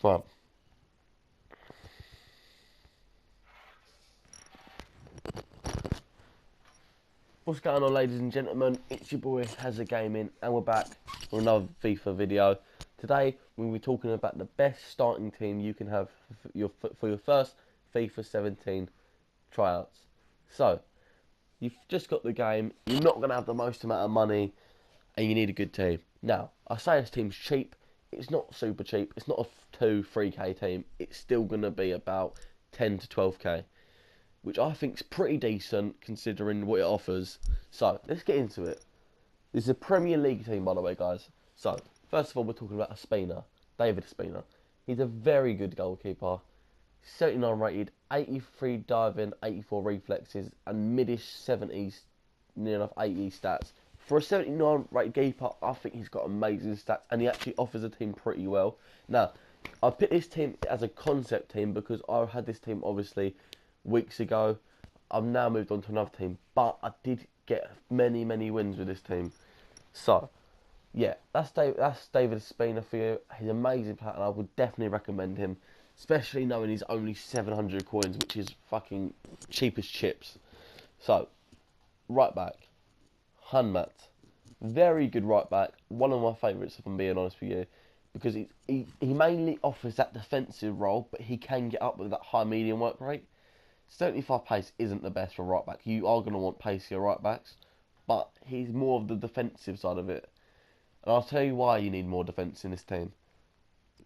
Right. What's going on, ladies and gentlemen? It's your boy Has a Gaming, and we're back for another FIFA video. Today we'll be talking about the best starting team you can have for your first FIFA 17 tryouts. So, you've just got the game, you're not going to have the most amount of money, and you need a good team. Now, I say this team's cheap, it's not super cheap, it's not a 2-3k team, it's still going to be about 10 to 12k, which I think is pretty decent considering what it offers. So, let's get into it. This is a Premier League team, by the way, guys. So, first of all, we're talking about Ospina, David Ospina. He's a very good goalkeeper, 79 rated, 83 diving, 84 reflexes, and midish 70s, near enough 80 stats. For a 79 rated keeper, I think he's got amazing stats, and he actually offers the team pretty well. Now, I picked this team as a concept team because I had this team obviously weeks ago. I've now moved on to another team, but I did get many wins with this team. So, yeah, that's David Ospina for you. He's an amazing player, and I would definitely recommend him, especially knowing he's only 700 coins, which is fucking cheap as chips. So, right back, Hanmat. Very good right back. One of my favourites, if I'm being honest with you, because he mainly offers that defensive role, but he can get up with that high medium work rate. 75 pace isn't the best for right back. You are going to want pacier right backs, but he's more of the defensive side of it. And I'll tell you why you need more defence in this team.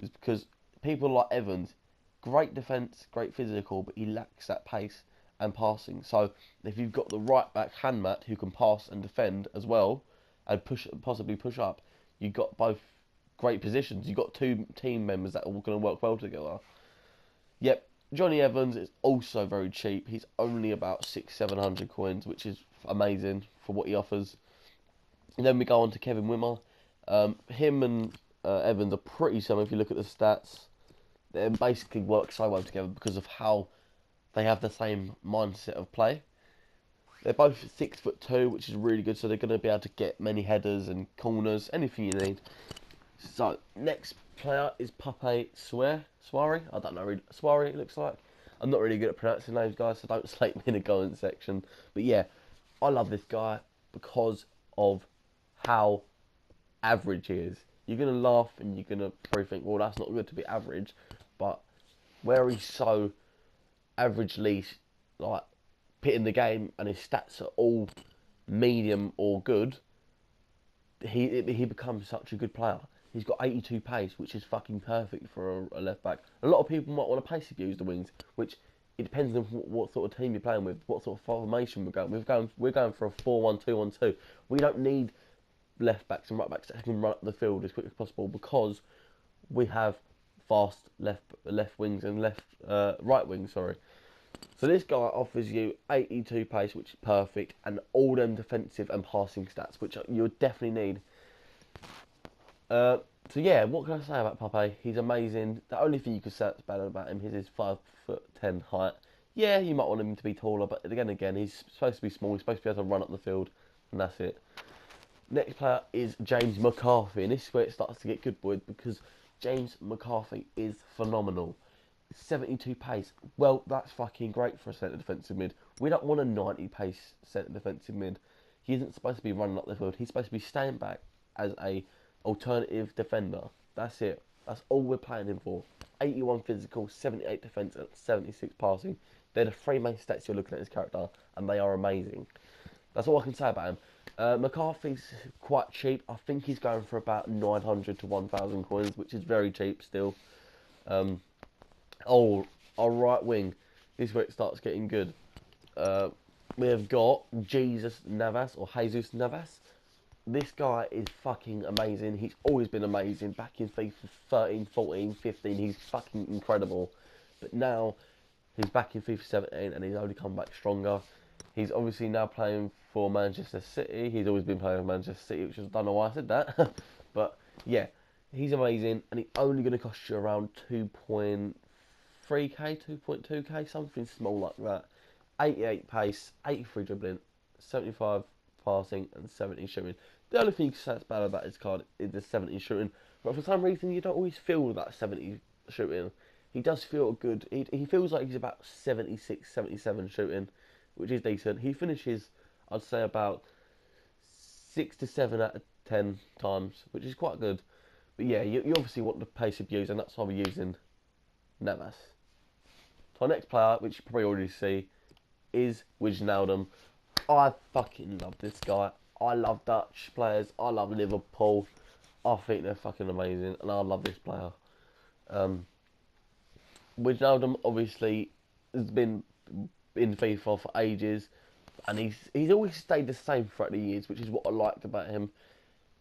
It's because people like Evans, great defence, great physical, but he lacks that pace and passing. So if you've got the right back Hanmat who can pass and defend as well, and possibly push up, you've got both great positions. You've got two team members that are going to work well together. Yep, Johnny Evans is also very cheap. He's only about 600-700 coins, which is amazing for what he offers. And then we go on to Kevin Wimmer. Him and Evans are pretty similar if you look at the stats. They basically work so well together because of how they have the same mindset of play. They're both 6'2", which is really good, so they're going to be able to get many headers and corners, anything you need. So, next player is Pape Suari. I don't know, Suari it looks like. I'm not really good at pronouncing names, guys, so don't slate me in the comment section. But yeah, I love this guy because of how average he is. You're going to laugh and you're going to probably think, well, that's not good to be average. But where he's so averagely, like, pitting the game and his stats are all medium or good, he becomes such a good player. He's got 82 pace, which is fucking perfect for a left back. A lot of people might want to pace abuse the wings, which it depends on what sort of team you're playing with, what sort of formation we're going. We're going for a 4-1-2-1-2. We don't need left backs and right backs that can run up the field as quick as possible because we have fast left wings and right wings. Sorry. So this guy offers you 82 pace, which is perfect, and all them defensive and passing stats, which you definitely need. So yeah, what can I say about Pape? He's amazing. The only thing you could say that's bad about him is his 5'10" height. Yeah, you might want him to be taller, but again, he's supposed to be small. He's supposed to be able to run up the field, and that's it. Next player is James McCarthy, and this is where it starts to get good, boys, because James McCarthy is phenomenal. 72 pace. Well, that's fucking great for a centre defensive mid. We don't want a 90 pace centre defensive mid. He isn't supposed to be running up the field. He's supposed to be staying back as a alternative defender. That's it. That's all we're playing him for. 81 physical, 78 defence, and 76 passing. They're the three main stats you're looking at his character, and they are amazing. That's all I can say about him. McCarthy's quite cheap. I think he's going for about 900 to 1,000 coins, which is very cheap still. Our right wing. This is where it starts getting good. We have got Jesus Navas. This guy is fucking amazing. He's always been amazing. Back in FIFA 13, 14, 15, he's fucking incredible. But now, he's back in FIFA 17 and he's only come back stronger. He's obviously now playing for Manchester City. He's always been playing for Manchester City, which I don't know why I said that. But yeah, he's amazing, and he's only going to cost you around 2.3k, 2.2k, something small like that. 88 pace, 83 dribbling, 75 passing, and 70 shooting. The only thing you can say that's bad about his card is the 70 shooting, but for some reason you don't always feel that 70 shooting. He does feel good. He feels like he's about 76, 77 shooting, which is decent. He finishes, I'd say, about 6 to 7 out of 10 times, which is quite good. But yeah, you obviously want the pace of use, and that's why we're using Navas. So our next player, which you probably already see, is Wijnaldum. I fucking love this guy. I love Dutch players. I love Liverpool. I think they're fucking amazing, and I love this player. Wijnaldum obviously has been in FIFA for ages, and he's always stayed the same throughout the years, which is what I liked about him.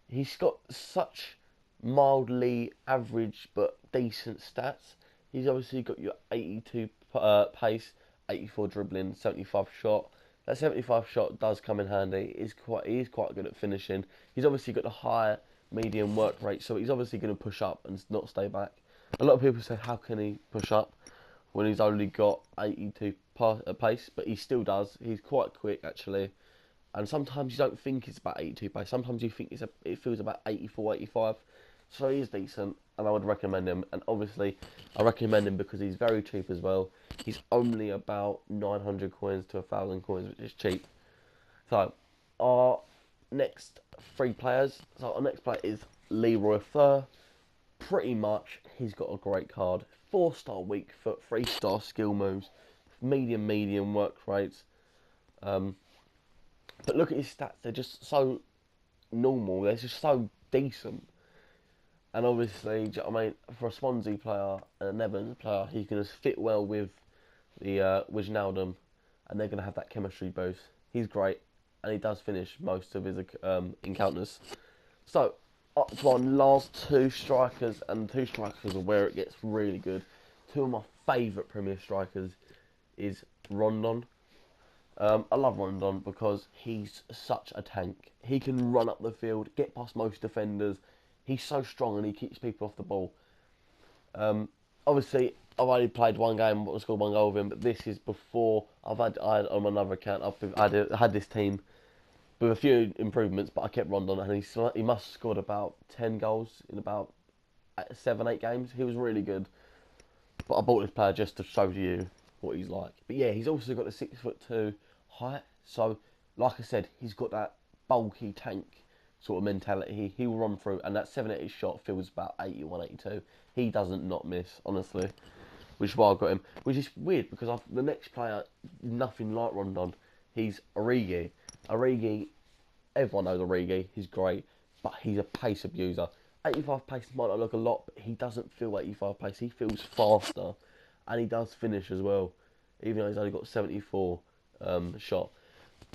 He's got such mildly average but decent stats. He's obviously got your 82 pace, 84 dribbling, 75 shot. That 75 shot does come in handy. He is quite good at finishing. He's obviously got a high medium work rate, so he's obviously going to push up and not stay back. A lot of people say, how can he push up when he's only got 82 pace? But he still does. He's quite quick actually. And sometimes you don't think it's about 82 pace. Sometimes you think it feels about 84, 85. So he is decent, and I would recommend him. And obviously, I recommend him because he's very cheap as well. He's only about 900 coins to 1,000 coins, which is cheap. So, our next three players. So, our next player is Leroy Fer. Pretty much, he's got a great card. 4-star weak foot, 3-star skill moves, medium work rates. But look at his stats, they're just so normal, they're just so decent. And obviously, do you know what I mean, for a Swansea player and a Netherlands player, he's going to fit well with the Wijnaldum, and they're going to have that chemistry boost. He's great, and he does finish most of his encounters. So, up to our last two strikers, and two strikers are where it gets really good. Two of my favourite Premier strikers is Rondon. I love Rondon because he's such a tank. He can run up the field, get past most defenders. He's so strong and he keeps people off the ball. Obviously, I've only played one game, but I scored one goal with him. But this is before I had on another account. I had this team with a few improvements, but I kept Rondon, and he must have scored about 10 goals in about 7-8 games. He was really good. But I bought this player just to show you what he's like. But yeah, he's also got a 6'2" height. So, like I said, he's got that bulky tank sort of mentality. He will run through, and that 780 shot feels about 81, 82. He doesn't not miss, honestly. Which is why I got him. Which is weird because the next player is nothing like Rondon. He's Origi. Origi, everyone knows Origi. He's great, but he's a pace abuser. 85 pace might not look a lot, but he doesn't feel 85 pace. He feels faster, and he does finish as well, even though he's only got 74 shot.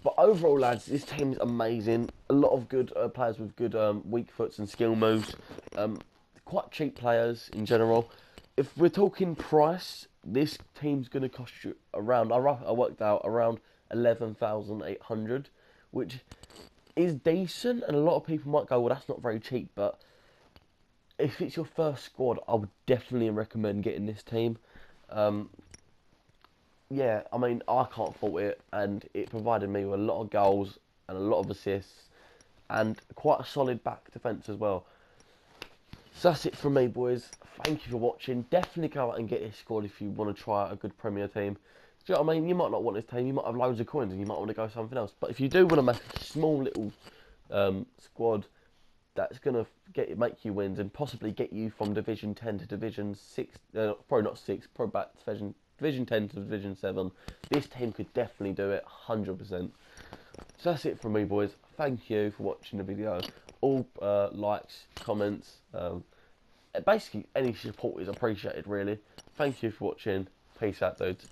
But overall, lads, this team is amazing. A lot of good players with good weak foots and skill moves. Quite cheap players in general. If we're talking price, this team's going to cost you around, I worked out, around 11,800, which is decent. And a lot of people might go, well, that's not very cheap. But if it's your first squad, I would definitely recommend getting this team. Yeah, I mean, I can't fault it, and it provided me with a lot of goals and a lot of assists, and quite a solid back defence as well. So that's it from me, boys. Thank you for watching. Definitely go out and get this squad if you want to try a good Premier team. Do you know what I mean? You might not want this team, you might have loads of coins, and you might want to go something else. But if you do want to make a small little squad that's going to make you wins and possibly get you from Division 10 to Division 6, probably not 6, probably back to Division 10 to Division 7. This team could definitely do it, 100%. So that's it from me, boys. Thank you for watching the video. All likes, comments, basically any support is appreciated, really. Thank you for watching. Peace out, dudes.